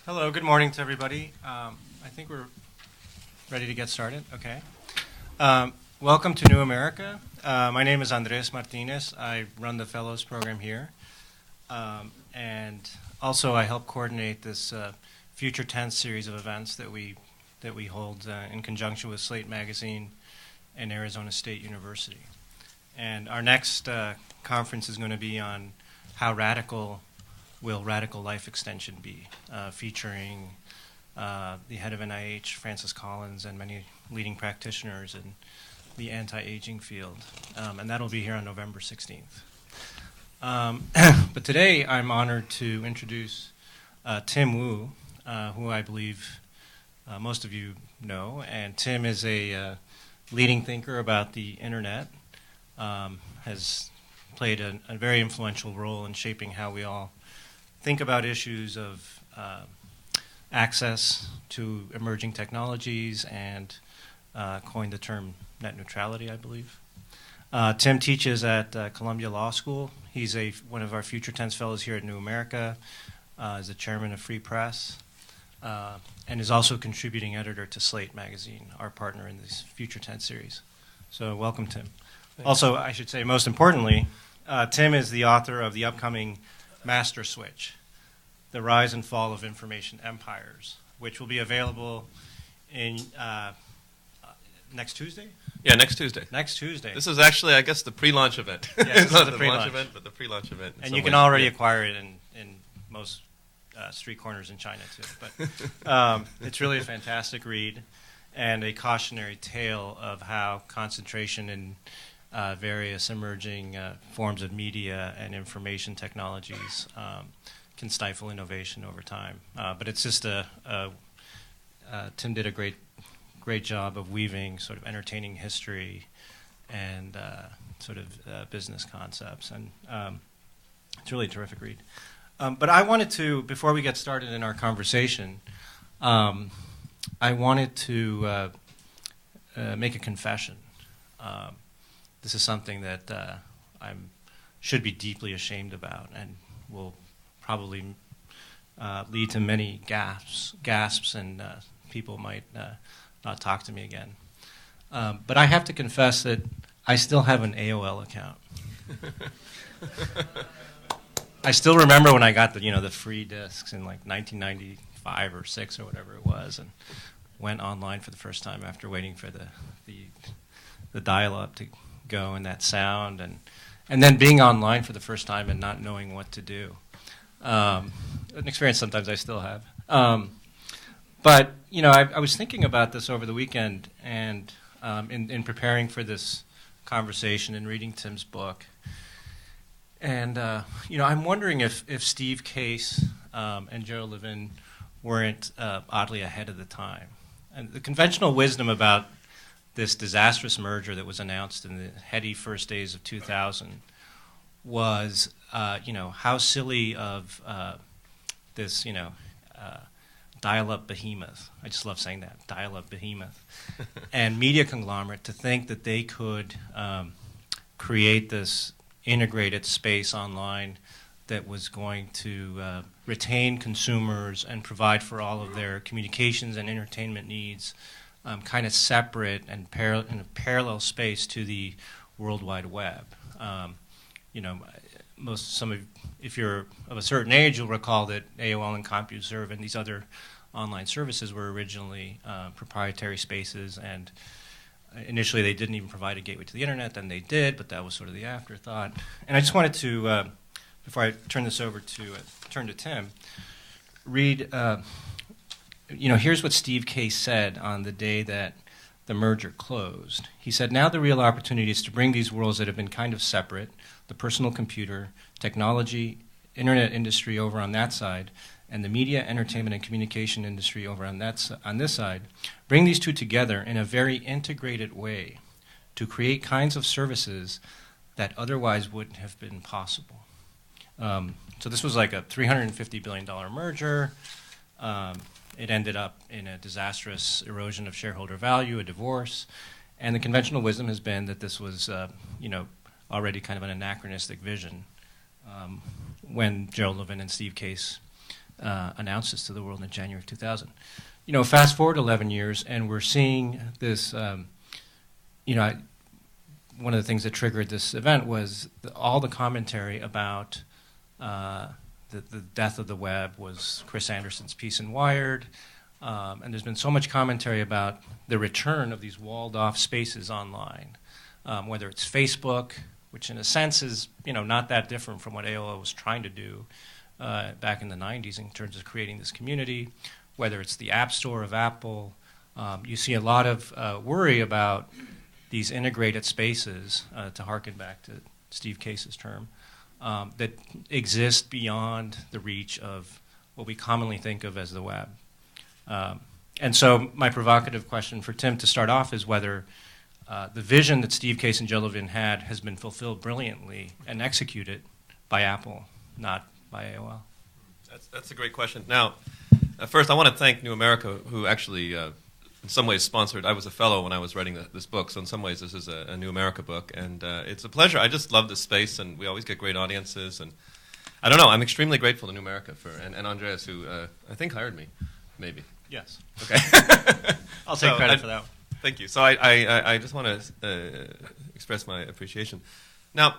Hello, good morning to everybody. I think we're ready to get started. Okay. Welcome to New America. My name is Andres Martinez. I run the Fellows Program here. And also I help coordinate this Future Tense series of events that we hold in conjunction with Slate Magazine and Arizona State University. And our next conference is going to be on how radical will radical life extension be, featuring the head of NIH, Francis Collins, and many leading practitioners in the anti-aging field. And that'll be here on November 16th. But today I'm honored to introduce Tim Wu, who I believe most of you know. And Tim is a leading thinker about the internet, has played a very influential role in shaping how we all think about issues of access to emerging technologies and coined the term net neutrality, I believe. Tim teaches at Columbia Law School. He's one of our Future Tense Fellows here at New America, is the chairman of Free Press, and is also a contributing editor to Slate Magazine, our partner in this Future Tense series. So welcome, Tim. Thanks. Also, I should say, most importantly, Tim is the author of the upcoming Master Switch, The Rise and Fall of Information Empires, which will be available in next Tuesday? Yeah, next Tuesday. Next Tuesday. This is actually, I guess, the pre-launch event. Yeah, it's not the pre-launch launch event, but the pre-launch event. And you can already acquire it in most street corners in China, too. But it's really a fantastic read and a cautionary tale of how concentration in various emerging forms of media and information technologies can stifle innovation over time. But it's just Tim did a great job of weaving sort of entertaining history and sort of business concepts. And it's really a terrific read. But I wanted to, before we get started in our conversation, I wanted to make a confession. This is something that I should be deeply ashamed about and will probably lead to many gasps and people might not talk to me again. But I have to confess that I still have an AOL account. I still remember when I got the free discs in like 1995 or 6 or whatever it was, and went online for the first time after waiting for the dial-up to go and that sound, and then being online for the first time and not knowing what to do. An experience sometimes I still have. But I was thinking about this over the weekend, and in preparing for this conversation and reading Tim's book, and I'm wondering if Steve Case and Gerald Levin weren't oddly ahead of the time. And the conventional wisdom about this disastrous merger that was announced in the heady first days of 2000 was, how silly of this, dial-up behemoth. I just love saying that, dial-up behemoth. And media conglomerate to think that they could create this integrated space online that was going to retain consumers and provide for all of their communications and entertainment needs, kind of separate and in a parallel space to the World Wide Web. If you're of a certain age, you'll recall that AOL and CompuServe and these other online services were originally proprietary spaces, and initially they didn't even provide a gateway to the internet. Then they did, but that was sort of the afterthought. And I just wanted to, before I turn this over turn to Tim, read. Here's what Steve Case said on the day that the merger closed. He said, "Now the real opportunity is to bring these worlds that have been kind of separate, the personal computer, technology, internet industry over on that side, and the media, entertainment, and communication industry over on this side, bring these two together in a very integrated way to create kinds of services that otherwise wouldn't have been possible." So this was like a $350 billion merger. It ended up in a disastrous erosion of shareholder value, a divorce, and the conventional wisdom has been that this was, already kind of an anachronistic vision when Gerald Levin and Steve Case announced this to the world in January of 2000. Fast forward 11 years, and we're seeing this. One of the things that triggered this event was all the commentary about the death of the web was Chris Anderson's piece in Wired, and there's been so much commentary about the return of these walled-off spaces online, whether it's Facebook, which in a sense is not that different from what AOL was trying to do back in the 90s in terms of creating this community, whether it's the App Store of Apple. You see a lot of worry about these integrated spaces, to harken back to Steve Case's term, that exist beyond the reach of what we commonly think of as the web. And so my provocative question for Tim to start off is whether the vision that Steve Case and Joe Levin had has been fulfilled brilliantly and executed by Apple, not by AOL. That's a great question. Now, first I want to thank New America, who actually in some ways sponsored. I was a fellow when I was writing this book, so in some ways this is a New America book, and it's a pleasure. I just love this space, and we always get great audiences, and I don't know, I'm extremely grateful to New America and Andreas, who I think hired me, maybe. Yes. Okay. I'll take credit for that one. Thank you. So I just want to express my appreciation. Now,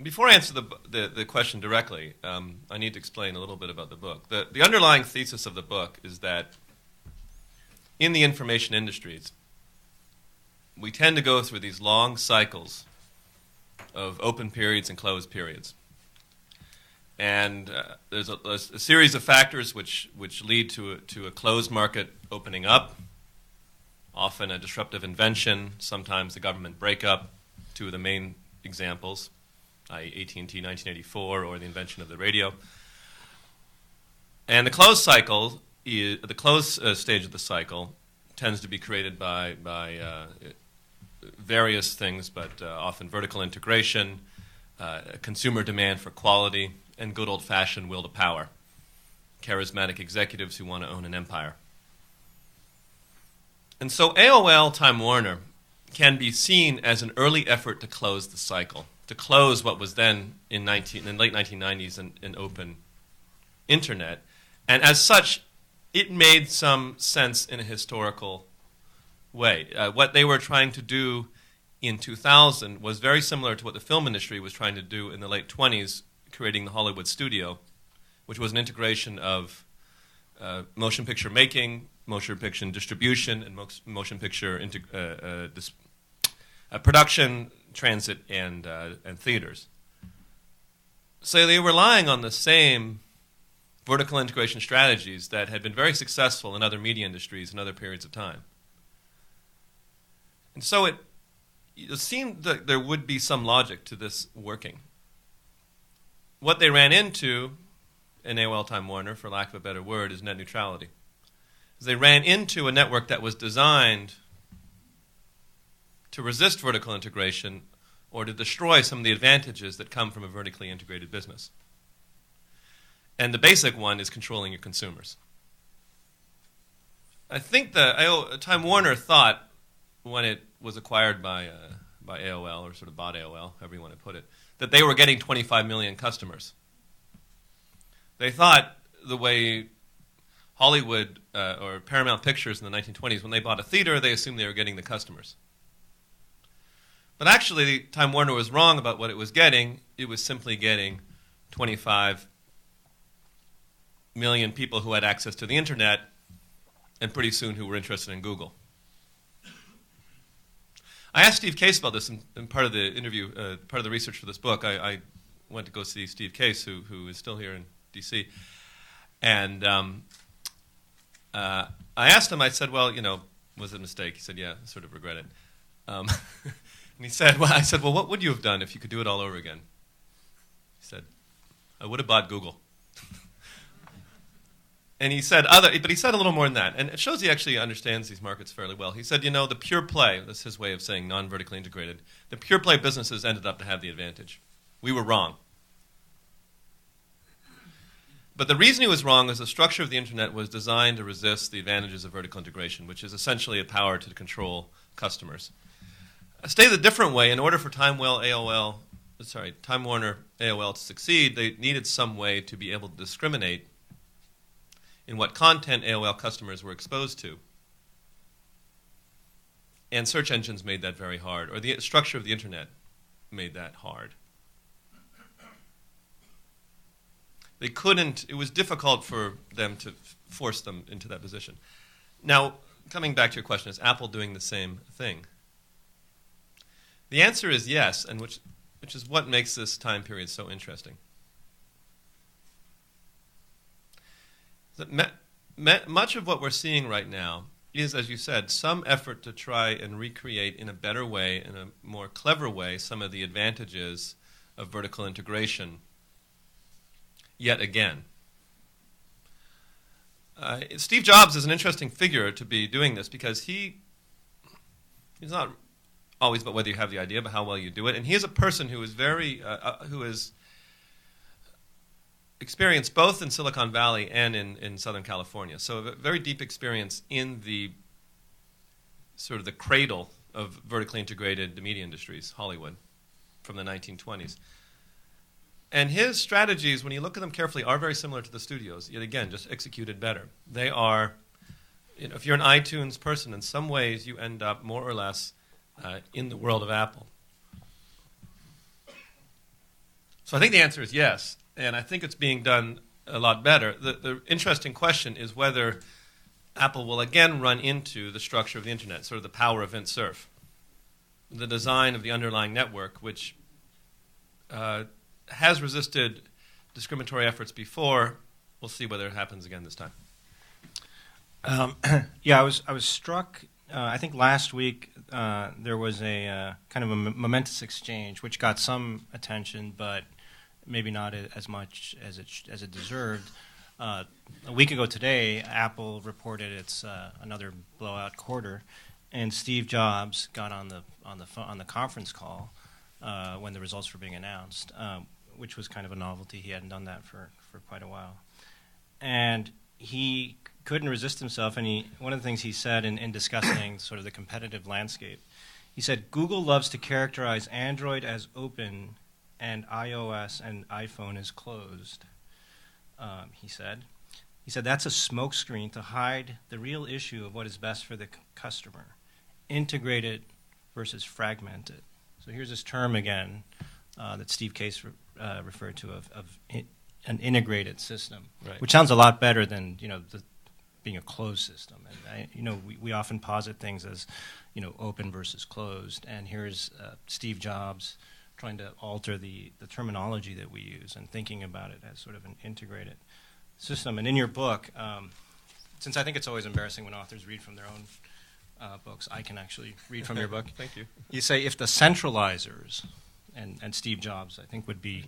before I answer the question directly, I need to explain a little bit about the book. The underlying thesis of the book is that in the information industries, we tend to go through these long cycles of open periods and closed periods. And there's a series of factors which lead to a closed market opening up, often a disruptive invention, sometimes the government breakup, two of the main examples, i.e. AT&T 1984 or the invention of the radio. And the closed cycle, the closed stage of the cycle tends to be created by various things, but often vertical integration, consumer demand for quality, and good old-fashioned will to power, charismatic executives who want to own an empire. And so AOL Time Warner can be seen as an early effort to close the cycle, to close what was then in late 1990s an open internet. And as such, it made some sense in a historical way. What they were trying to do in 2000 was very similar to what the film industry was trying to do in the late 20s, creating the Hollywood studio, which was an integration of motion picture making, motion picture distribution, and motion picture production, transit, and theaters. So they were relying on the same vertical integration strategies that had been very successful in other media industries in other periods of time. And so it seemed that there would be some logic to this working. What they ran into in AOL Time Warner, for lack of a better word, is net neutrality. They ran into a network that was designed to resist vertical integration or to destroy some of the advantages that come from a vertically integrated business. And the basic one is controlling your consumers. I think Time Warner thought, when it was acquired by AOL, or sort of bought AOL, however you want to put it, that they were getting 25 million customers. They thought the way Hollywood or Paramount Pictures in the 1920s, when they bought a theater, they assumed they were getting the customers. But actually, Time Warner was wrong about what it was getting. It was simply getting 25 million people who had access to the internet, and pretty soon who were interested in Google. I asked Steve Case about this in part of the interview, part of the research for this book. I went to go see Steve Case, who is still here in D.C., and I asked him, I said, well, was it a mistake? He said, yeah, I sort of regret it. And he said, I said, well, what would you have done if you could do it all over again? He said, I would have bought Google. And he said but he said a little more than that. And it shows he actually understands these markets fairly well. He said, the pure play, that's his way of saying non-vertically integrated, the pure play businesses ended up to have the advantage. We were wrong. But the reason he was wrong is the structure of the internet was designed to resist the advantages of vertical integration, which is essentially a power to control customers. Stated a different way, in order for Time Warner AOL to succeed, they needed some way to be able to discriminate in what content AOL customers were exposed to. And search engines made that very hard, or the structure of the internet made that hard. They couldn't, it was difficult for them to force them into that position. Now, coming back to your question, is Apple doing the same thing? The answer is yes, and which is what makes this time period so interesting. Much of what we're seeing right now is, as you said, some effort to try and recreate in a better way, in a more clever way, some of the advantages of vertical integration yet again. Steve Jobs is an interesting figure to be doing this because he's not always about whether you have the idea, but how well you do it. And he is a person who is who is experienced both in Silicon Valley and in Southern California. So a very deep experience in the sort of the cradle of vertically integrated media industries, Hollywood, from the 1920s. And his strategies, when you look at them carefully, are very similar to the studios, yet again, just executed better. They are, if you're an iTunes person, in some ways you end up more or less in the world of Apple. So I think the answer is yes, and I think it's being done a lot better. The interesting question is whether Apple will again run into the structure of the internet, sort of the power of Vint Cerf, the design of the underlying network, which has resisted discriminatory efforts before. We'll see whether it happens again this time. Yeah, I was struck. I think last week there was a kind of a momentous exchange, which got some attention, but maybe not as much as it deserved. A week ago today, Apple reported its another blowout quarter, and Steve Jobs got on the conference call when the results were being announced, which was kind of a novelty. He hadn't done that for quite a while, and he couldn't resist himself. And one of the things he said in discussing sort of the competitive landscape, he said, Google loves to characterize Android as open and iOS and iPhone as closed. He said that's a smokescreen to hide the real issue of what is best for the customer, integrated versus fragmented. So here's this term again that Steve Case referred to of an integrated system, right, which sounds a lot better than being a closed system. And we often posit things as open versus closed. And here's Steve Jobs trying to alter the terminology that we use and thinking about it as sort of an integrated system. And in your book, since I think it's always embarrassing when authors read from their own books, I can actually read from your book. Thank you. You say if the centralizers, and Steve Jobs, I think, would be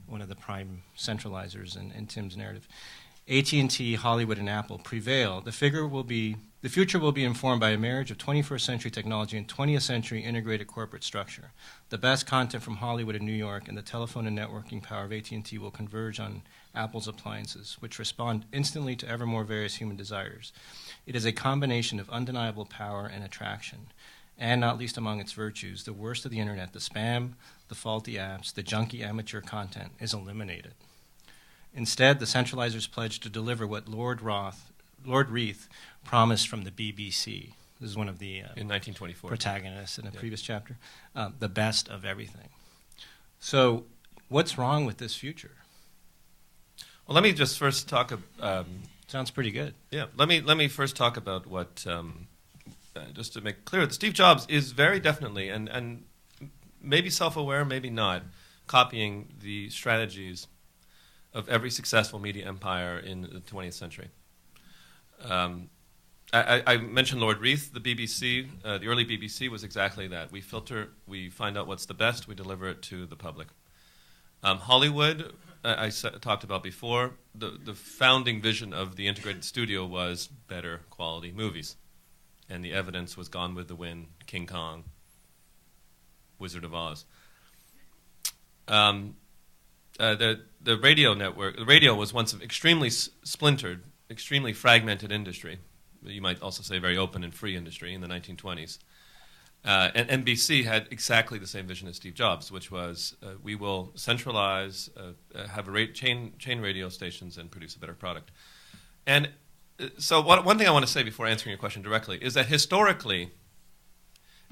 one of the prime centralizers in Tim's narrative, AT&T, Hollywood, and Apple prevail, the future will be informed by a marriage of 21st century technology and 20th century integrated corporate structure. The best content from Hollywood and New York and the telephone and networking power of AT&T will converge on Apple's appliances, which respond instantly to ever more various human desires. It is a combination of undeniable power and attraction, and not least among its virtues, the worst of the internet, the spam, the faulty apps, the junky amateur content, is eliminated. Instead, the centralizers pledge to deliver what Lord Reith promised from the BBC. This is one of the in 1924 protagonists in a previous chapter. The best of everything. So, what's wrong with this future? Well, let me just first talk. Sounds pretty good. Yeah, let me first talk about what. Just to make clear, that Steve Jobs is very definitely and maybe self-aware, maybe not, copying the strategies of every successful media empire in the 20th century. I mentioned Lord Reith, the BBC. The early BBC was exactly that. We filter, we find out what's the best, we deliver it to the public. Hollywood, I talked about before, the founding vision of the integrated studio was better quality movies. And the evidence was Gone with the Wind, King Kong, Wizard of Oz. The radio network, the radio was once an extremely splintered, extremely fragmented industry. You might also say very open and free industry in the 1920s. And NBC had exactly the same vision as Steve Jobs, which was we will centralize, have chain radio stations and produce a better product. And So one thing I want to say before answering your question directly is that historically,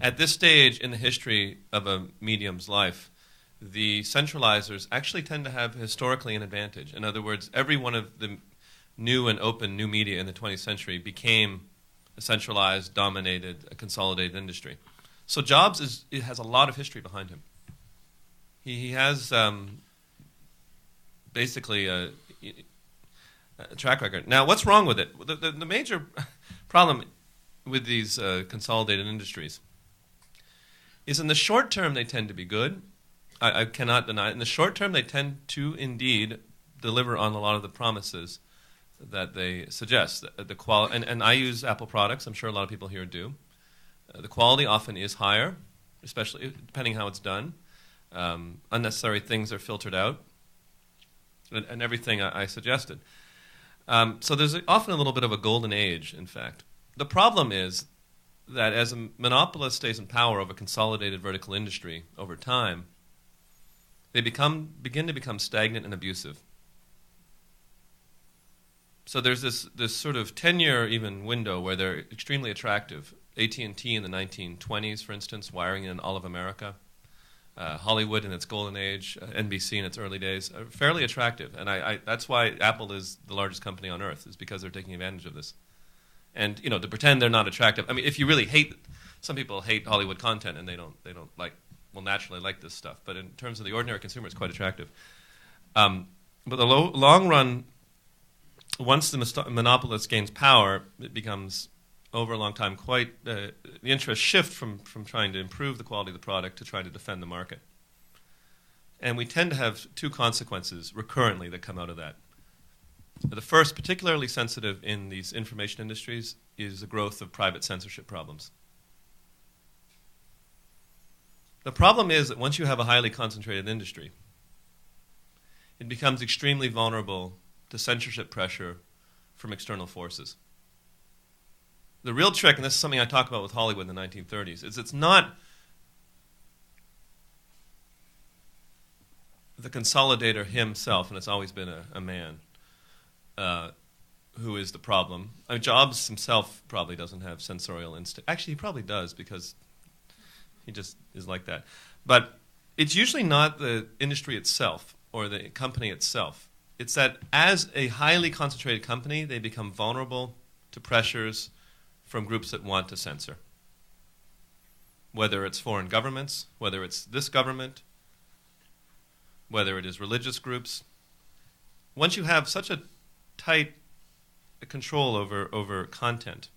at this stage in the history of a medium's life, the centralizers actually tend to have historically an advantage. In other words, every one of the new and open new media in the 20th century became a centralized, dominated, a consolidated industry. So Jobs has a lot of history behind him. He has basically a track record. Now, what's wrong with it? The major problem with these consolidated industries is in the short term they tend to be good. I cannot deny it. In the short term, they tend to indeed deliver on a lot of the promises that they suggest. And I use Apple products. I'm sure a lot of people here do. The quality often is higher, especially depending how it's done. Unnecessary things are filtered out, and everything I suggested. So there's often a little bit of a golden age, in fact. The problem is that as a monopolist stays in power over consolidated vertical industry over time, they begin to become stagnant and abusive. So there's this sort of 10-year even window where they're extremely attractive. AT&T in the 1920s, for instance, wiring in all of America. Hollywood in its golden age, NBC in its early days, are fairly attractive. And that's why Apple is the largest company on earth, is because they're taking advantage of this. And, to pretend they're not attractive. I mean, if you really some people hate Hollywood content and they don't naturally like this stuff. But in terms of the ordinary consumer, it's quite attractive. But the long run, once the monopolist gains power, it becomes, over a long time, quite the interests shift from trying to improve the quality of the product to trying to defend the market. And we tend to have two consequences recurrently that come out of that. The first, particularly sensitive in these information industries, is the growth of private censorship problems. The problem is that once you have a highly concentrated industry, it becomes extremely vulnerable to censorship pressure from external forces. The real trick, and this is something I talk about with Hollywood in the 1930s, is it's not the consolidator himself, and it's always been a man, who is the problem. I mean, Jobs himself probably doesn't have sensorial instinct. Actually, he probably does, because he just is like that. But it's usually not the industry itself or the company itself. It's that as a highly concentrated company, they become vulnerable to pressures from groups that want to censor. Whether it's foreign governments, whether it's this government, whether it is religious groups. Once you have such a tight control over content,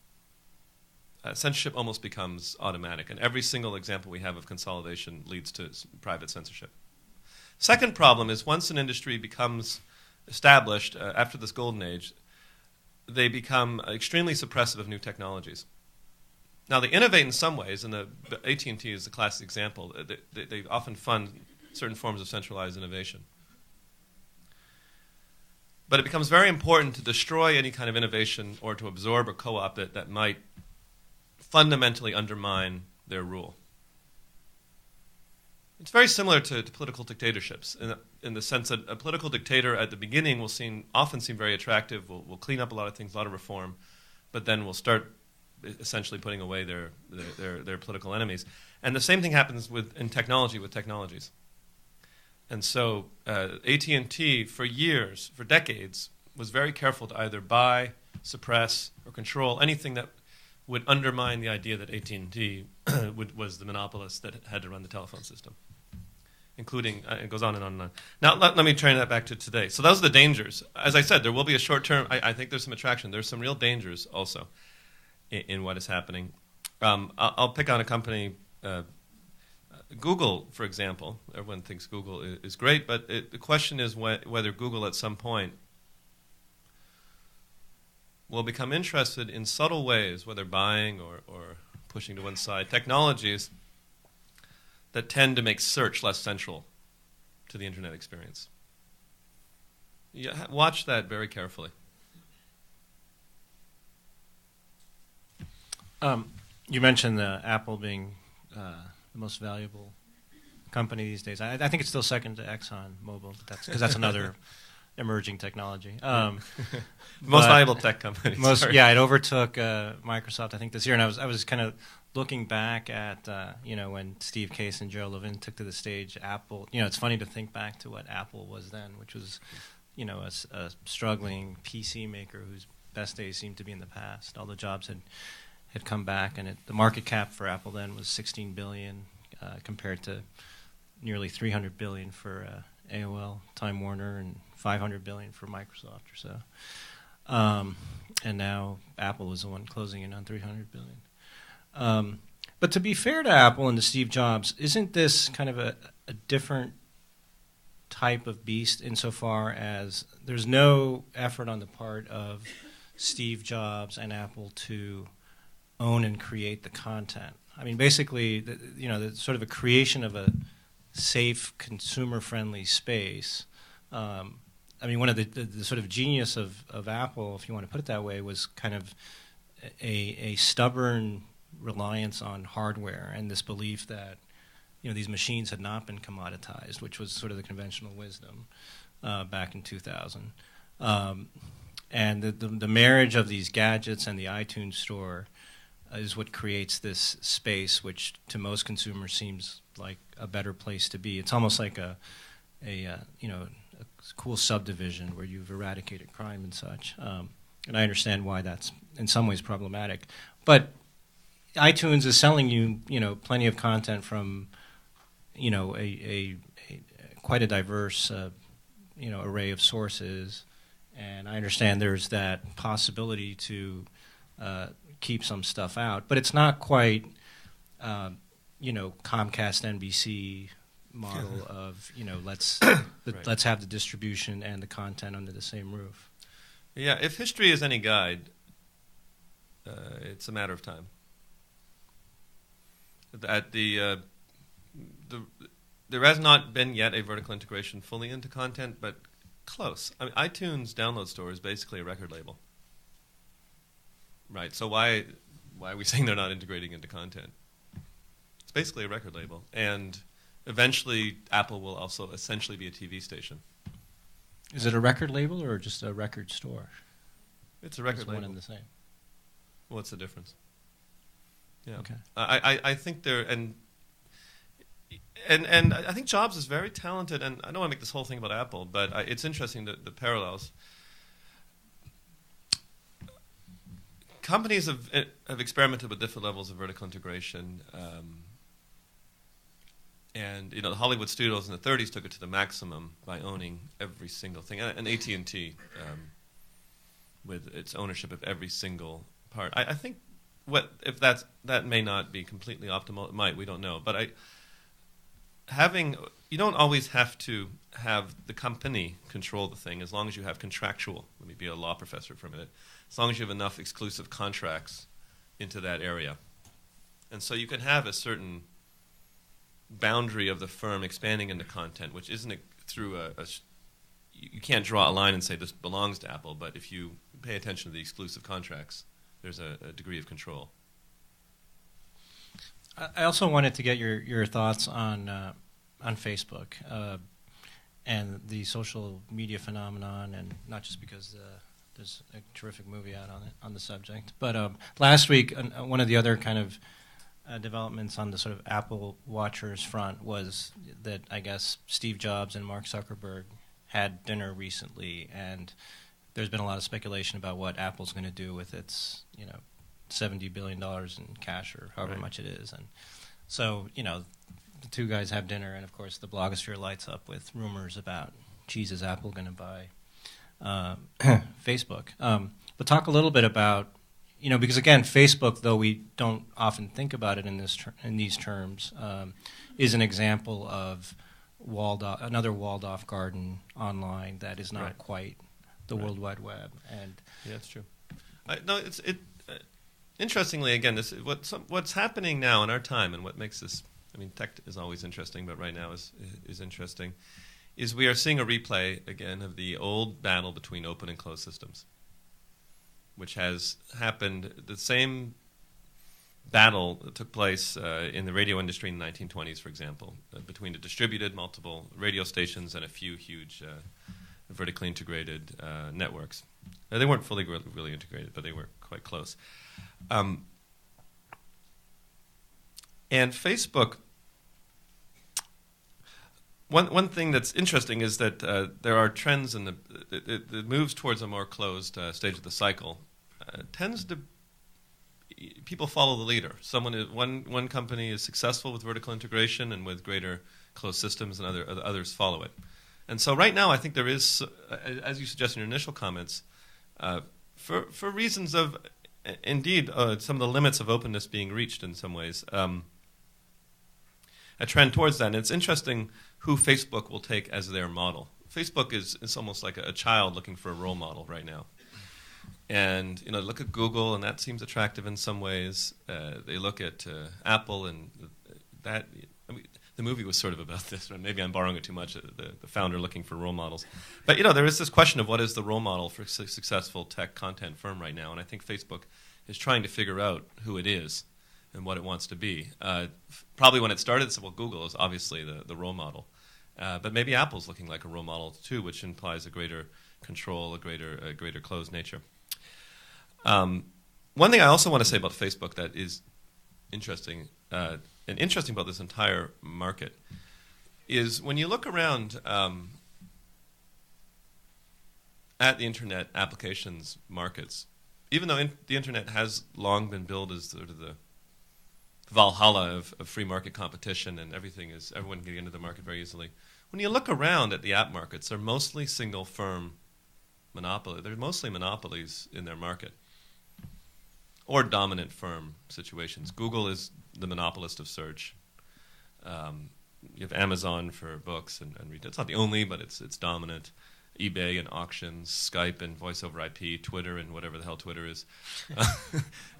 censorship almost becomes automatic. And every single example we have of consolidation leads to private censorship. Second problem is once an industry becomes established after this golden age, they become extremely suppressive of new technologies. Now, they innovate in some ways, and the AT&T is the classic example. They often fund certain forms of centralized innovation. But it becomes very important to destroy any kind of innovation or to absorb or co-opt it that might fundamentally undermine their rule. It's very similar to political dictatorships in the sense that a political dictator at the beginning will often seem very attractive, will clean up a lot of things, a lot of reform, but then will start essentially putting away their political enemies. And the same thing happens in technology with technologies. And so AT&T for years, for decades, was very careful to either buy, suppress, or control anything that would undermine the idea that AT&T was the monopolist that had to run the telephone system, including, it goes on and on and on. Now, let me turn that back to today. So those are the dangers. As I said, there will be a short-term, I think there's some attraction. There's some real dangers also in what is happening. I'll pick on a company, Google, for example. Everyone thinks Google is great, but the question is whether Google at some point will become interested in subtle ways, whether buying or pushing to one side, technologies that tend to make search less central to the internet experience. Watch that very carefully. You mentioned Apple being the most valuable company these days. I think it's still second to ExxonMobil, because that's another emerging technology. Most valuable tech company. Yeah, it overtook Microsoft, I think, this year. And I was kind of looking back at, when Steve Case and Joe Levin took to the stage Apple. It's funny to think back to what Apple was then, which was, a struggling PC maker whose best days seemed to be in the past. All the jobs had come back, and the market cap for Apple then was $16 billion compared to nearly $300 billion for AOL, Time Warner, and $500 billion for Microsoft or so. And now Apple is the one closing in on $300 billion. But to be fair to Apple and to Steve Jobs, isn't this kind of a different type of beast insofar as there's no effort on the part of Steve Jobs and Apple to own and create the content? I mean, basically, the sort of a creation of a safe, consumer-friendly space. I mean, one of the sort of genius of Apple, if you want to put it that way, was kind of a stubborn reliance on hardware and this belief that these machines had not been commoditized, which was sort of the conventional wisdom back in 2000. And the marriage of these gadgets and the iTunes store is what creates this space, which to most consumers seems like a better place to be. It's almost like a cool subdivision where you've eradicated crime and such. And I understand why that's in some ways problematic. But iTunes is selling you, plenty of content from, a quite a diverse, array of sources. And I understand there's that possibility to keep some stuff out, but it's not quite, Comcast NBC model of let's let's have the distribution and the content under the same roof. Yeah, if history is any guide, it's a matter of time. There has not been yet a vertical integration fully into content, but close. I mean, iTunes download store is basically a record label, right? So why are we saying they're not integrating into content? It's basically a record label, and eventually Apple will also essentially be a TV station. Is it a record label or just a record store? It's a record label. One and the same. What's the difference? Yeah. Okay. I think they're and I think Jobs is very talented, and I don't want to make this whole thing about Apple, but it's interesting the parallels. Companies have experimented with different levels of vertical integration, and the Hollywood studios in the 30s took it to the maximum by owning every single thing, and AT&T with its ownership of every single part. I think if that may not be completely optimal. It might. We don't know, but you don't always have to have the company control the thing as long as you have contractual. Let me be a law professor for a minute. As long as you have enough exclusive contracts into that area, and so you can have a certain boundary of the firm expanding into content, which isn't through you can't draw a line and say this belongs to Apple, but if you pay attention to the exclusive contracts, there's a degree of control. I also wanted to get your thoughts on Facebook and the social media phenomenon, and not just because there's a terrific movie out on the subject, but last week one of the other kind of developments on the sort of Apple watchers front was that I guess Steve Jobs and Mark Zuckerberg had dinner recently, and there's been a lot of speculation about what Apple's going to do with its $70 billion in cash or however much it is. And so, the two guys have dinner, and of course the blogosphere lights up with rumors about, geez, is Apple going to buy Facebook? But talk a little bit about, because again, Facebook, though we don't often think about it in these terms, is an example of another walled-off garden online that is not quite the World Wide Web. And yeah, that's true. Interestingly, again, what's happening now in our time, and what makes this, tech is always interesting, but right now is interesting, is we are seeing a replay, again, of the old battle between open and closed systems, which has happened, the same battle that took place in the radio industry in the 1920s, for example, between the distributed multiple radio stations and a few huge vertically integrated networks. Now, they weren't fully really integrated, but they were quite close. And Facebook, one thing that's interesting is that there are trends in it moves towards a more closed stage of the cycle. People follow the leader. One company is successful with vertical integration and with greater closed systems, and others follow it. And so right now, I think there is, as you suggest in your initial comments, for reasons of, indeed, some of the limits of openness being reached in some ways, a trend towards that. And it's interesting who Facebook will take as their model. Facebook is almost like a child looking for a role model right now. And look at Google, and that seems attractive in some ways. They look at Apple, and that. I mean, the movie was sort of about this. Maybe I'm borrowing it too much. The founder looking for role models, but there is this question of what is the role model for a successful tech content firm right now, and I think Facebook is trying to figure out who it is and what it wants to be. Probably when it started, so Google is obviously the role model, but maybe Apple's looking like a role model too, which implies a greater control, a greater closed nature. One thing I also want to say about Facebook that is interesting, and interesting about this entire market, is when you look around at the internet applications markets, even though the internet has long been billed as sort of the Valhalla of free market competition, and everyone can get into the market very easily, when you look around at the app markets, they're mostly single firm monopoly. They're mostly monopolies in their market, or dominant firm situations. Google is the monopolist of search. You have Amazon for books and retail. It's not the only, but it's dominant. eBay and auctions, Skype and voice over IP, Twitter and whatever the hell Twitter is.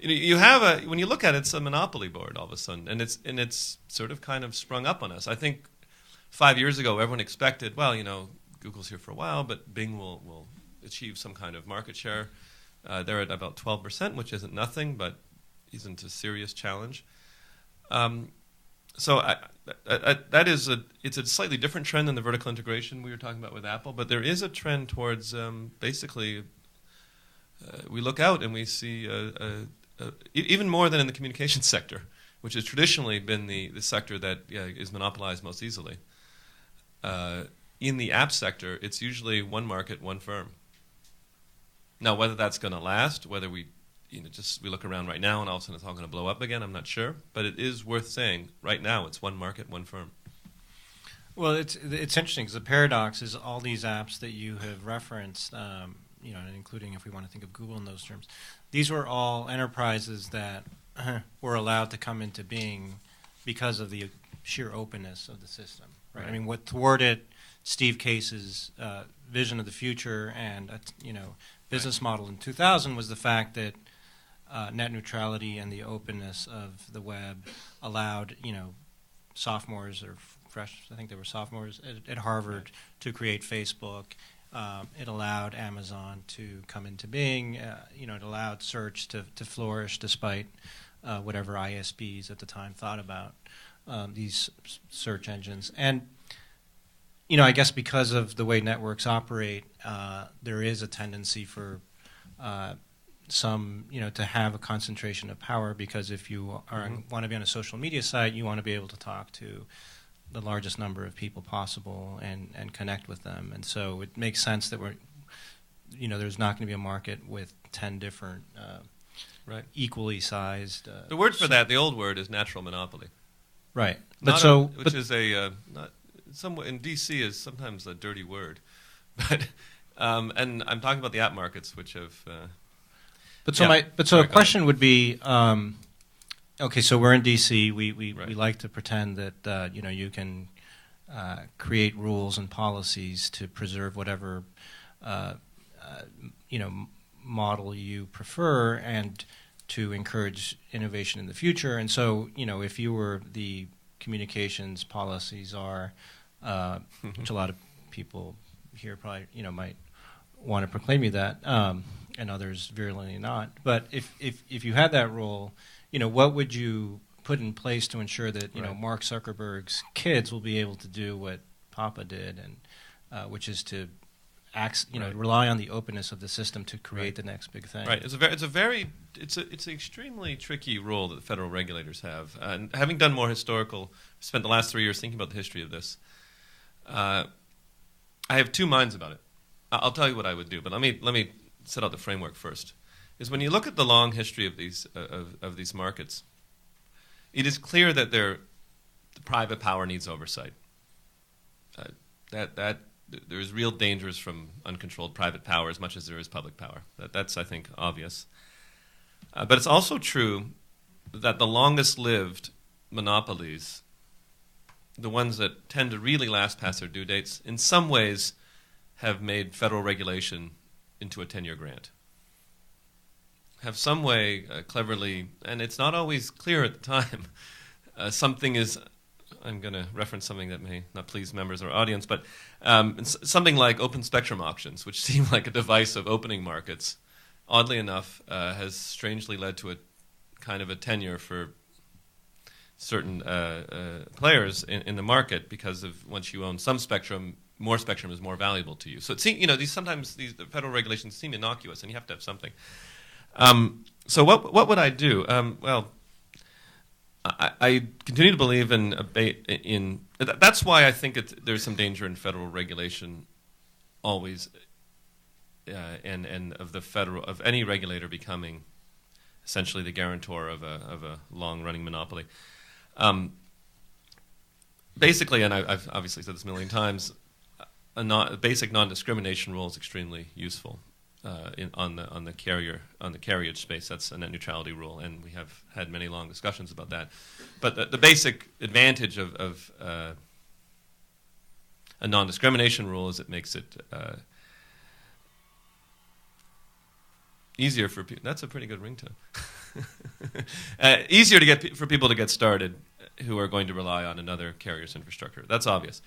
You have when you look at it, it's a monopoly board all of a sudden, and it's sort of kind of sprung up on us. I think 5 years ago, everyone expected, well, Google's here for a while, but Bing will achieve some kind of market share. They're at about 12%, which isn't nothing, but isn't a serious challenge. So it's a slightly different trend than the vertical integration we were talking about with Apple, but there is a trend towards basically we look out and we see even more than in the communications sector, which has traditionally been the sector that is monopolized most easily. In the app sector, it's usually one market, one firm. Now, whether that's going to last, whether we look around right now and all of a sudden it's all going to blow up again, I'm not sure. But it is worth saying, right now, it's one market, one firm. Well, it's interesting because the paradox is all these apps that you have referenced, including if we want to think of Google in those terms, these were all enterprises that were allowed to come into being because of the sheer openness of the system. Right? I mean, what thwarted Steve Case's vision of the future and business model in 2000 was the fact that net neutrality and the openness of the web allowed, sophomores or I think they were sophomores at Harvard to create Facebook. It allowed Amazon to come into being. It allowed search to flourish despite whatever ISPs at the time thought about these search engines. And I guess because of the way networks operate, there is a tendency for some, to have a concentration of power, because if you want to be on a social media site, you want to be able to talk to the largest number of people possible and connect with them. And so it makes sense that there's not going to be a market with 10 different equally sized. The word for that, the old word, is natural monopoly. Right. Which is somewhat in DC is sometimes a dirty word, but and I'm talking about the app markets, which have. So a question would be, okay, so we're in DC. We like to pretend that you can create rules and policies to preserve whatever model you prefer and to encourage innovation in the future. And so if you were the communications policies are, which a lot of people here probably might want to proclaim you that, and others virulently not. But if you had that role, what would you put in place to ensure that Mark Zuckerberg's kids will be able to do what Papa did, and which is to rely on the openness of the system to create the next big thing. Right. It's an extremely tricky role that the federal regulators have. And having done more spent the last 3 years thinking about the history of this, I have two minds about it. I'll tell you what I would do, but let me set out the framework first. Is when you look at the long history of these markets, it is clear that the private power needs oversight. That there's real dangers from uncontrolled private power as much as there is public power. That's I think obvious. But it's also true that the longest-lived monopolies, the ones that tend to really last past their due dates, in some ways have made federal regulation into a 10-year grant. Have some way cleverly, and it's not always clear at the time, something is, I'm going to reference something that may not please members or audience, but something like open spectrum auctions, which seem like a device of opening markets, oddly enough, has strangely led to a kind of a tenure for certain players in the market because of once you own some spectrum, more spectrum is more valuable to you. So it seems, the federal regulations seem innocuous, and you have to have something. So what would I do? I continue to believe in that's why I think there's some danger in federal regulation, always, and of any regulator becoming essentially the guarantor of a long-running monopoly. Basically, and I've obviously said this a million times, a basic non-discrimination rule is extremely useful on the carriage space. That's a net neutrality rule, and we have had many long discussions about that. But the basic advantage of a non-discrimination rule is it makes it easier for people. That's a pretty good ringtone. Easier for people to get started who are going to rely on another carrier's infrastructure. That's obvious.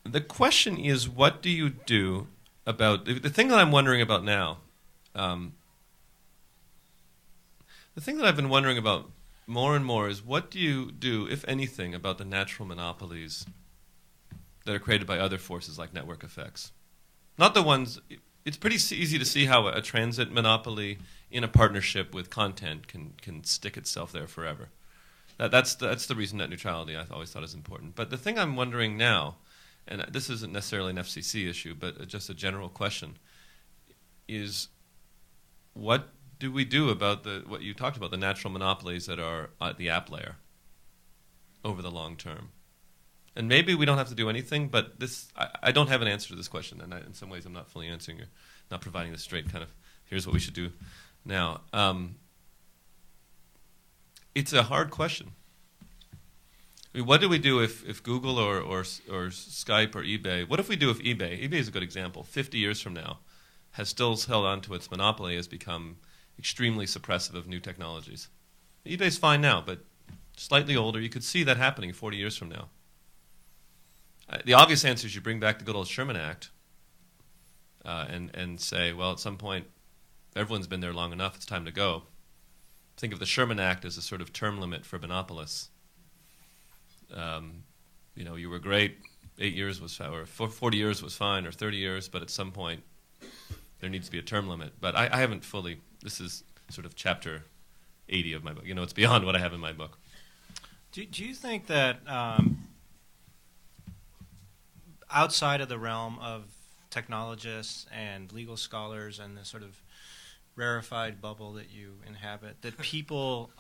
The question is, what do you do about the thing that I'm wondering about now? The thing that I've been wondering about more and more is, what do you do, if anything, about the natural monopolies that are created by other forces like network effects? Not the ones. It's pretty easy to see how a transit monopoly in a partnership with content can stick itself there forever. That's the reason net neutrality I always thought is important. But the thing I'm wondering now, and this isn't necessarily an FCC issue, but just a general question, is what do we do about what you talked about, the natural monopolies that are at the app layer over the long term? And maybe we don't have to do anything, but I don't have an answer to this question, and in some ways I'm not fully answering you, not providing the straight kind of, here's what we should do now. It's a hard question. I mean, what do we do if Google or Skype or eBay, what if we do if eBay is a good example, 50 years from now, has still held on to its monopoly, has become extremely suppressive of new technologies? eBay's fine now, but slightly older, you could see that happening 40 years from now. The obvious answer is you bring back the good old Sherman Act and say, well, at some point, everyone's been there long enough, it's time to go. Think of the Sherman Act as a sort of term limit for monopolists. You were great, 8 years was fine, or 40 years was fine, or 30 years, but at some point, there needs to be a term limit. But I haven't fully, this is sort of chapter 80 of my book. It's beyond what I have in my book. Do you think that outside of the realm of technologists and legal scholars and the sort of rarefied bubble that you inhabit, that people,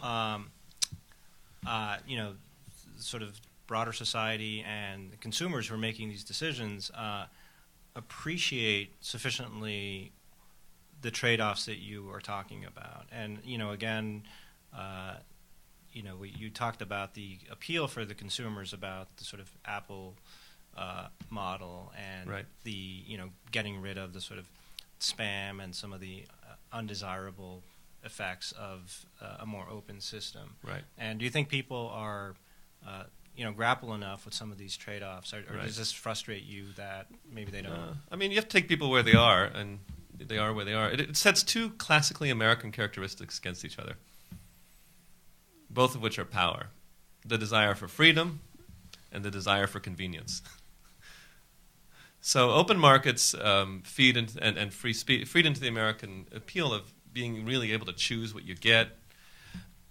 sort of broader society and consumers who are making these decisions appreciate sufficiently the trade-offs that you are talking about? And, again, you talked about the appeal for the consumers about the sort of Apple model and right. the getting rid of the sort of spam and some of the undesirable effects of a more open system. Right. And do you think people are grapple enough with some of these trade-offs, or right. does this frustrate you that maybe they don't? You have to take people where they are, and they are where they are. It sets two classically American characteristics against each other, both of which are power: the desire for freedom and the desire for convenience. So open markets feed into, and feed into the American appeal of being really able to choose what you get.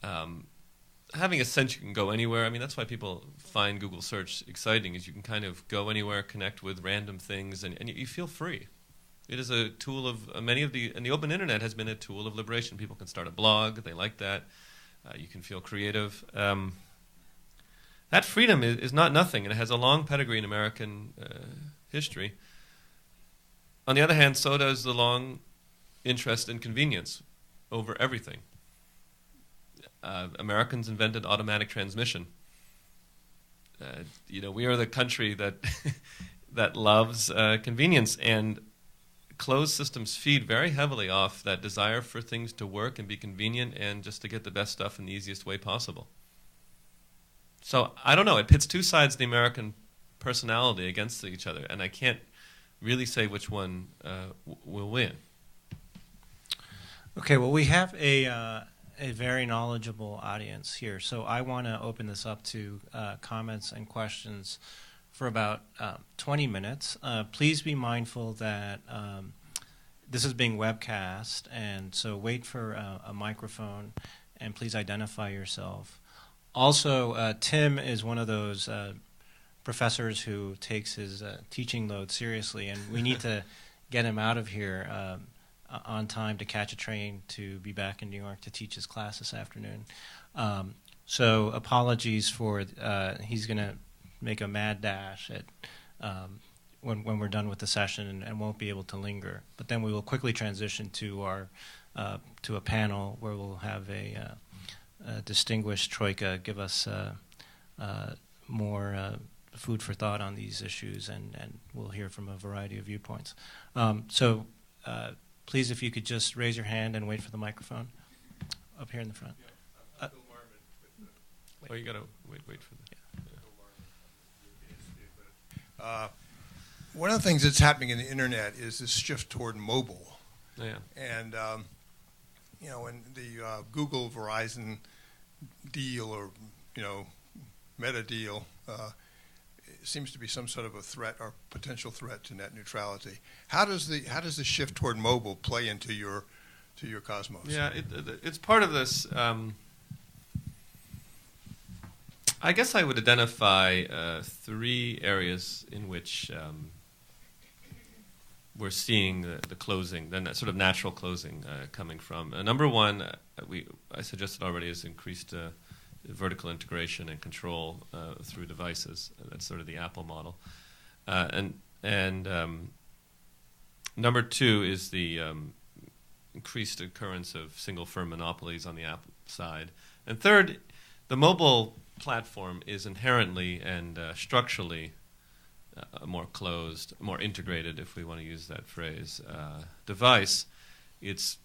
Having a sense you can go anywhere. I mean, that's why people find Google search exciting, is you can kind of go anywhere, connect with random things, and you feel free. It is a tool of and the open internet has been a tool of liberation. People can start a blog. They like that. You can feel creative. That freedom is not nothing, and it has a long pedigree in American history. On the other hand, so does the long interest in convenience over everything. Americans invented automatic transmission. We are the country that that loves convenience, and closed systems feed very heavily off that desire for things to work and be convenient and just to get the best stuff in the easiest way possible. So I don't know. It pits two sides of the American personality against each other, and I can't really say which one will win. Okay, well, we have a very knowledgeable audience here, so I want to open this up to comments and questions for about 20 minutes. Please be mindful that this is being webcast, and so wait for a microphone, and please identify yourself. Also, Tim is one of those professors who takes his teaching load seriously, and we need to get him out of here on time to catch a train to be back in New York to teach his class this afternoon. So apologies for he's going to make a mad dash at when we're done with the session and won't be able to linger. But then we will quickly transition to our to a panel where we'll have a distinguished troika give us more food for thought on these issues, and we'll hear from a variety of viewpoints. Please, if you could just raise your hand and wait for the microphone up here in the front. You got to wait for the... One of the things that's happening in the internet is this shift toward mobile. Yeah. And, when the Google Verizon deal or, Meta deal it seems to be some sort of a threat or potential threat to net neutrality. How does the shift toward mobile play into your cosmos? Yeah, it's part of this. I guess I would identify 3 areas in which we're seeing the closing, then that sort of natural closing coming from. Number one, I suggested already, is increased vertical integration and control through devices. That's sort of the Apple model. And number 2 is the increased occurrence of single firm monopolies on the Apple side. And third, the mobile platform is inherently and structurally more closed, more integrated, if we want to use that phrase, device. Its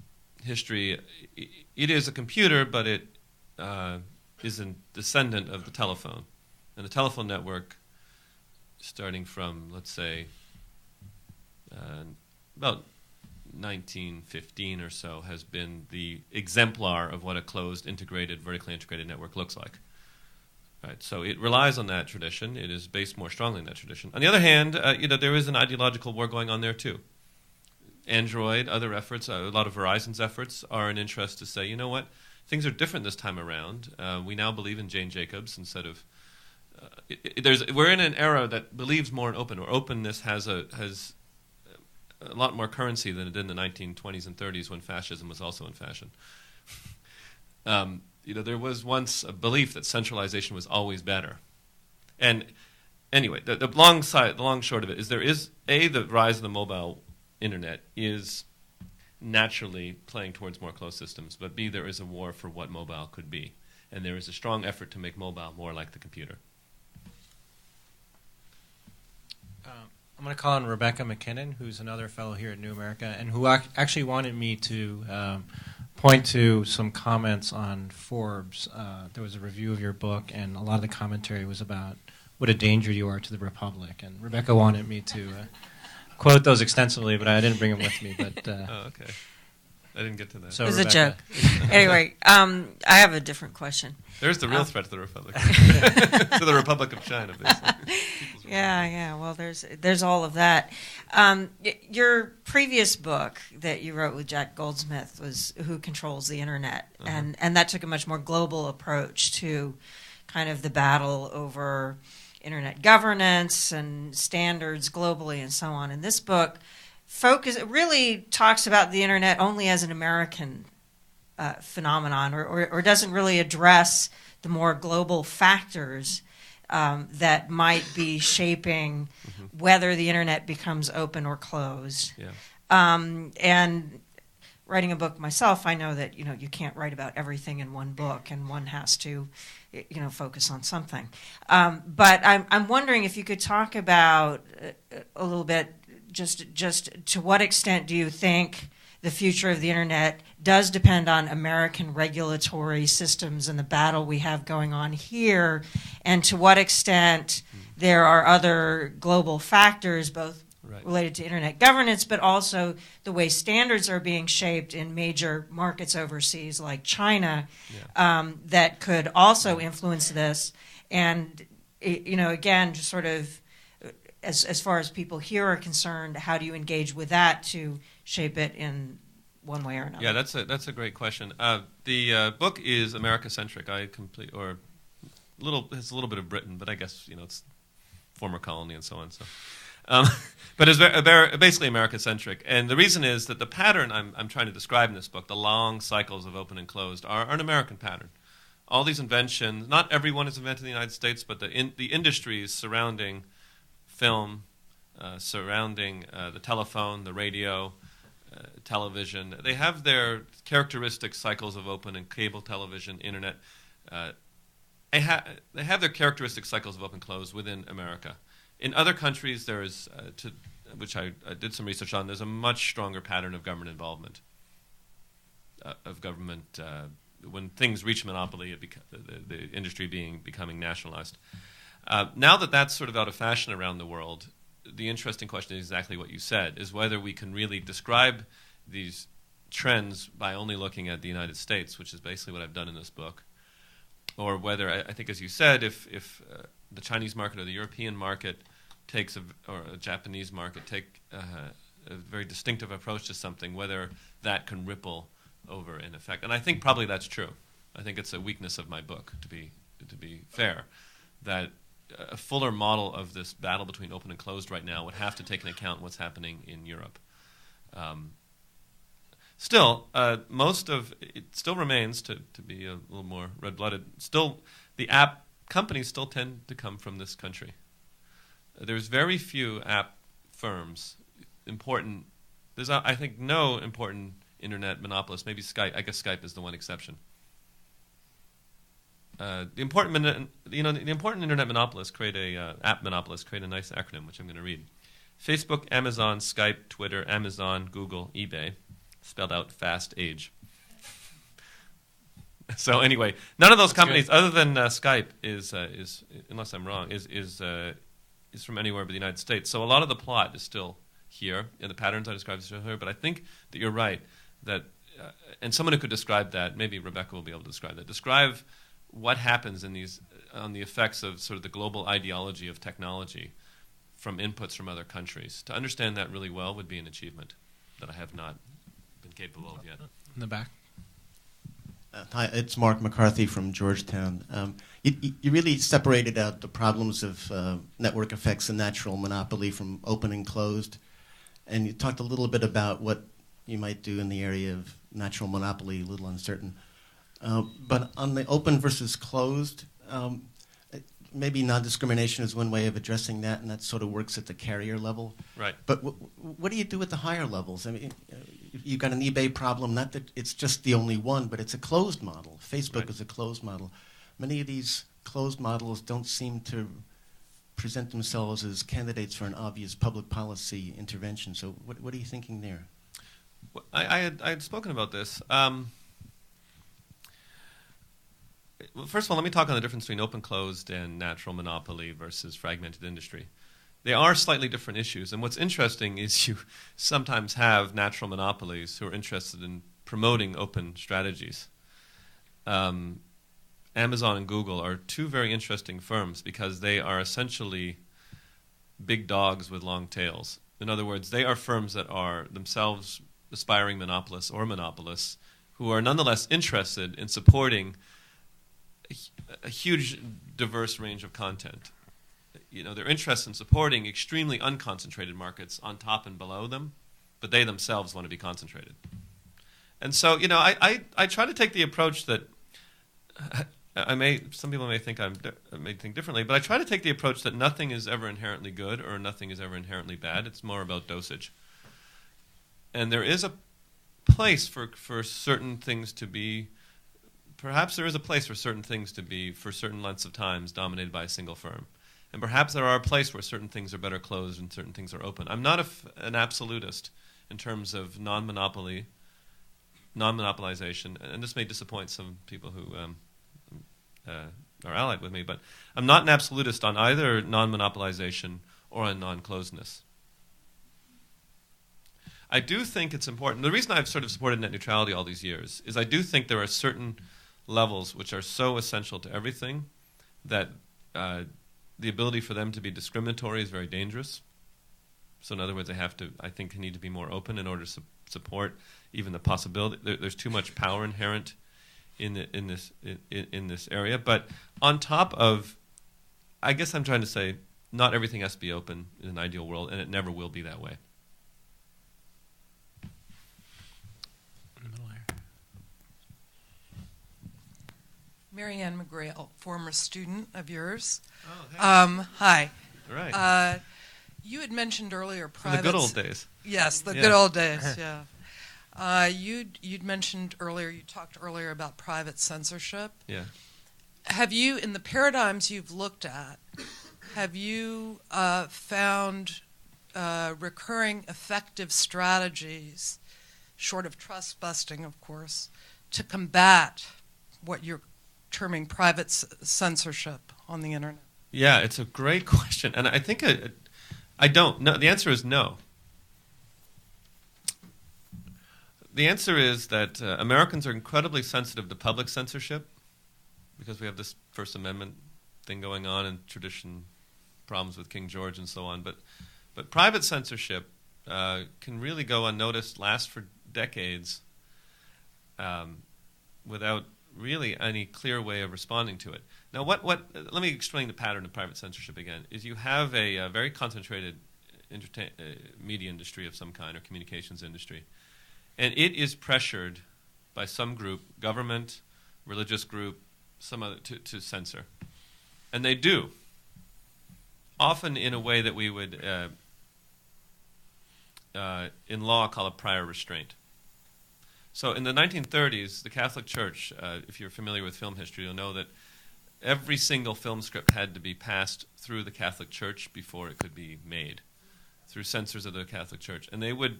history, it is a computer, but it is a descendant of the telephone. And the telephone network, starting from, let's say, about 1915 or so, has been the exemplar of what a closed, integrated, vertically integrated network looks like. Right, so it relies on that tradition. It is based more strongly on that tradition. On the other hand, there is an ideological war going on there too. Android, other efforts, a lot of Verizon's efforts are an interest to say, you know what, things are different this time around. We now believe in Jane Jacobs instead of. We're in an era that believes more in open, or openness has a lot more currency than it did in the 1920s and 30s when fascism was also in fashion. There was once a belief that centralization was always better. And anyway, the long short of it is there is, the rise of the mobile internet is naturally playing towards more closed systems, but B, there is a war for what mobile could be. And there is a strong effort to make mobile more like the computer. I'm going to call on Rebecca McKinnon, who's another fellow here at New America, and who actually wanted me to point to some comments on Forbes. There was a review of your book, and a lot of the commentary was about what a danger you are to the Republic. And Rebecca wanted me to quote those extensively, but I didn't bring them with me. But oh, okay. I didn't get to that. So it was a joke. Anyway, I have a different question. There's the real threat to the Republic. To the Republic of China, basically. Yeah. Well, there's all of that. Your previous book that you wrote with Jack Goldsmith was "Who Controls the Internet," and that took a much more global approach to kind of the battle over internet governance and standards globally and so on. And this book really talks about the internet only as an American phenomenon, or doesn't really address the more global factors that might be shaping whether the internet becomes open or closed. Yeah. And writing a book myself, I know that you can't write about everything in one book, and one has to focus on something. But I'm wondering if you could talk about a little bit just to what extent do you think the future of the internet does depend on American regulatory systems and the battle we have going on here, and to what extent there are other global factors, both related to internet governance, but also the way standards are being shaped in major markets overseas like China, that could also influence this. And, again, just sort of as far as people here are concerned, how do you engage with that to shape it in one way or another? Yeah, that's a great question. The book is America-centric. It's a little bit of Britain, but I guess it's former colony and so on. So, but it's basically America-centric. And the reason is that the pattern I'm trying to describe in this book, the long cycles of open and closed, are an American pattern. All these inventions, not everyone is invented in the United States, but the industries surrounding film, surrounding the telephone, the radio, television, they have their characteristic cycles of open and cable television, internet. They have their characteristic cycles of open closed within America. In other countries, there is, which I did some research on, there's a much stronger pattern of government involvement. When things reach monopoly, the industry becoming nationalized. Now that that's sort of out of fashion around the world, the interesting question is exactly what you said, is whether we can really describe these trends by only looking at the United States, which is basically what I've done in this book, or whether, I think as you said, if the Chinese market or the European market or a Japanese market take a very distinctive approach to something, whether that can ripple over in effect. And I think probably that's true. I think it's a weakness of my book, to be fair, that a fuller model of this battle between open and closed right now would have to take into account what's happening in Europe. Still, it still remains, to be a little more red-blooded, still the app companies still tend to come from this country. There's very few app firms, there's I think no important internet monopolist, maybe Skype, I guess Skype is the one exception. The important internet monopolists app monopolists create a nice acronym, which I'm going to read. Facebook, Amazon, Skype, Twitter, Amazon, Google, eBay, spelled out fast age. So anyway, none of those companies, other than Skype, is unless I'm wrong, is from anywhere but the United States. So a lot of the plot is still here, and the patterns I described are still here. But I think that you're right that, and someone who could describe that, maybe Rebecca will be able to describe that. Describe what happens on the effects of sort of the global ideology of technology from inputs from other countries. To understand that really well would be an achievement that I have not been capable of yet. In the back. Hi, it's Mark McCarthy from Georgetown. You really separated out the problems of network effects and natural monopoly from open and closed, and you talked a little bit about what you might do in the area of natural monopoly, a little uncertain. But on the open versus closed, maybe non-discrimination is one way of addressing that, and that sort of works at the carrier level. Right. But what do you do at the higher levels? I mean, you've got an eBay problem, not that it's just the only one, but it's a closed model. Facebook is a closed model. Many of these closed models don't seem to present themselves as candidates for an obvious public policy intervention. So what are you thinking there? Well, I had spoken about this. Well, first of all, let me talk on the difference between open closed and natural monopoly versus fragmented industry. They are slightly different issues, and what's interesting is you sometimes have natural monopolies who are interested in promoting open strategies. Amazon and Google are two very interesting firms because they are essentially big dogs with long tails. In other words, they are firms that are themselves aspiring monopolists or monopolists who are nonetheless interested in supporting a huge, diverse range of content. They're interested in supporting extremely unconcentrated markets on top and below them, but they themselves want to be concentrated. And so, I try to take the approach that some people may think I may think differently, but I try to take the approach that nothing is ever inherently good or nothing is ever inherently bad. It's more about dosage. And there is a place for certain things to be, perhaps there is a place for certain things to be, for certain lengths of times, dominated by a single firm. And perhaps there are a place where certain things are better closed and certain things are open. I'm not an absolutist in terms of non-monopolization, and this may disappoint some people who are allied with me, but I'm not an absolutist on either non-monopolization or on non-closedness. I do think it's important. The reason I've sort of supported net neutrality all these years is I do think there are certain levels which are so essential to everything that the ability for them to be discriminatory is very dangerous. So in other words, I think need to be more open in order to support even the possibility. There's too much power inherent in this area. But on top of, I guess I'm trying to say, not everything has to be open in an ideal world, and it never will be that way. Marianne McGrail, former student of yours. Oh, hey. Hi. Right. You had mentioned earlier From the good old days. Yes, the good old days, yeah. You'd mentioned earlier, you talked earlier about private censorship. Yeah. Have you, in the paradigms you've looked at, have you found recurring effective strategies, short of trust busting, of course, to combat what you're terming private censorship on the internet? Yeah, it's a great question, and I think I don't. No, the answer is no. The answer is that Americans are incredibly sensitive to public censorship because we have this First Amendment thing going on and tradition problems with King George and so on. But private censorship can really go unnoticed, last for decades, without really any clear way of responding to it. Now, let me explain the pattern of private censorship again. Is you have a very concentrated media industry of some kind or communications industry, and it is pressured by some group, government, religious group, some other, to censor. And they do, often in a way that we would, in law, call a prior restraint. So in the 1930s, the Catholic Church, if you're familiar with film history, you'll know that every single film script had to be passed through the Catholic Church before it could be made, through censors of the Catholic Church. And they would,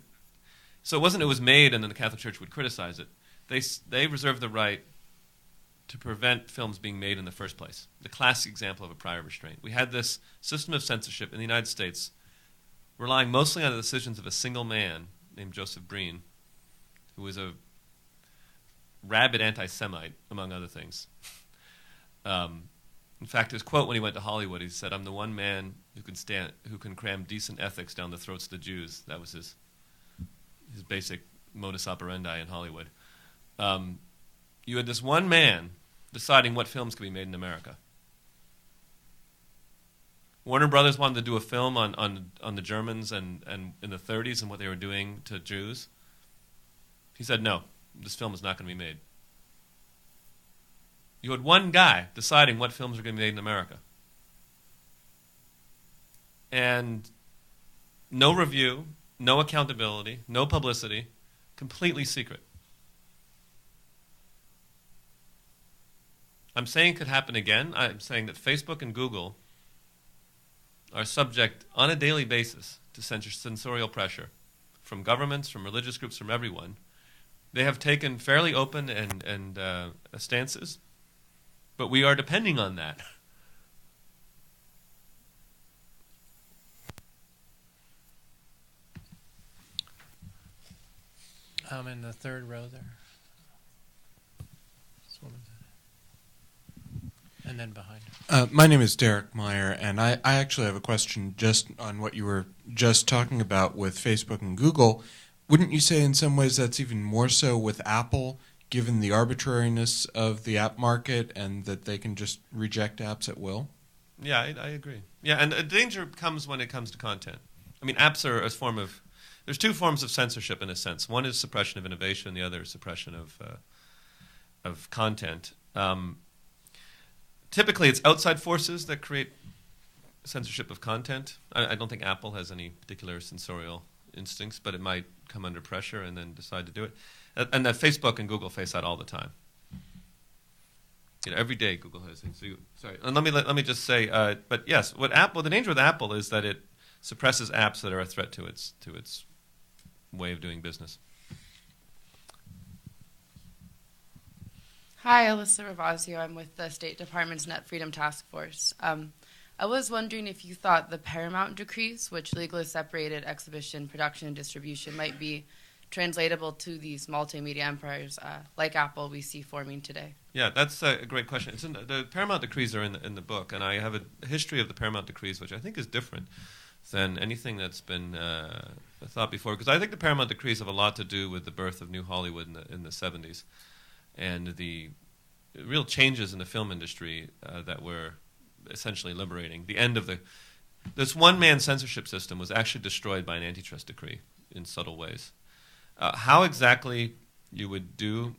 so it wasn't it was made and then the Catholic Church would criticize it. They reserved the right to prevent films being made in the first place. The classic example of a prior restraint. We had this system of censorship in the United States relying mostly on the decisions of a single man named Joseph Breen, who was a rabid anti-Semite, among other things. In fact, his quote when he went to Hollywood, he said, "I'm the one man who can cram decent ethics down the throats of the Jews." That was his basic modus operandi in Hollywood. You had this one man deciding what films could be made in America. Warner Brothers wanted to do a film on the Germans and in the 30s and what they were doing to Jews. He said, no, this film is not going to be made. You had one guy deciding what films are going to be made in America. And no review, no accountability, no publicity, completely secret. I'm saying it could happen again. I'm saying that Facebook and Google are subject on a daily basis to censorial pressure from governments, from religious groups, from everyone. They have taken fairly open and stances, but we are depending on that. I'm in the third row there. And then behind. My name is Derek Meyer, and I actually have a question just on what you were just talking about with Facebook and Google. Wouldn't you say in some ways that's even more so with Apple, given the arbitrariness of the app market and that they can just reject apps at will? Yeah, I agree. Yeah, and the danger comes when it comes to content. I mean, apps are a form of... There's two forms of censorship in a sense. One is suppression of innovation. The other is suppression of content. Typically, it's outside forces that create censorship of content. I don't think Apple has any particular censorial instincts, but it might come under pressure and then decide to do it. And that Facebook and Google face that all the time. You know, every day Google has things. Sorry, and let me just say, but yes, the danger with Apple is that it suppresses apps that are a threat to its way of doing business. Hi, Alyssa Ravazio. I'm with the State Department's Net Freedom Task Force. I was wondering if you thought the Paramount decrees, which legally separated exhibition, production, and distribution, might be translatable to these multimedia empires like Apple we see forming today. Yeah, that's a great question. The Paramount decrees are in the book, and I have a history of the Paramount decrees, which I think is different than anything that's been thought before, because I think the Paramount decrees have a lot to do with the birth of New Hollywood in the 70s. And the real changes in the film industry that were essentially liberating. The end of this one-man censorship system was actually destroyed by an antitrust decree in subtle ways. How exactly you would do...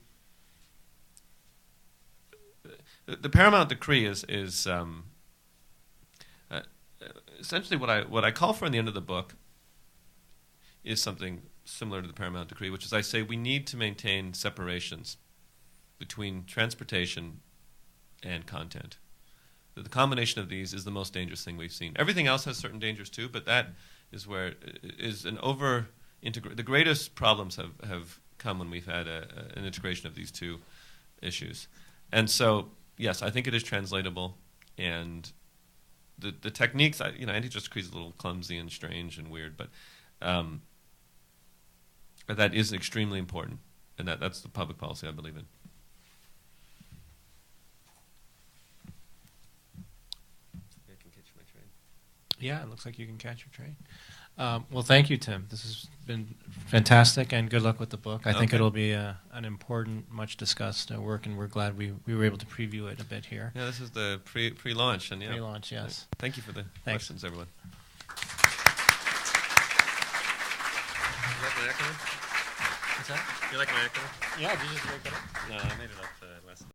The Paramount decree is essentially what I call for in the end of the book is something similar to the Paramount decree, which is I say we need to maintain separations between transportation and content. The combination of these is the most dangerous thing we've seen. Everything else has certain dangers too, but that is where is the greatest problems have come when we've had an integration of these two issues. And so, yes, I think it is translatable, and the techniques, antitrust decree is a little clumsy and strange and weird, but that is extremely important, and that's the public policy I believe in. Yeah, it looks like you can catch your train. Well, thank you, Tim. This has been fantastic, and good luck with the book. I think it'll be an important, much discussed work, and we're glad we were able to preview it a bit here. Yeah, this is the pre-launch, and Pre-launch, yes. Thank you for the questions, everyone. You like my acronym? What's that? You like my acronym? Yeah, did you just break it up? No, I made it up last.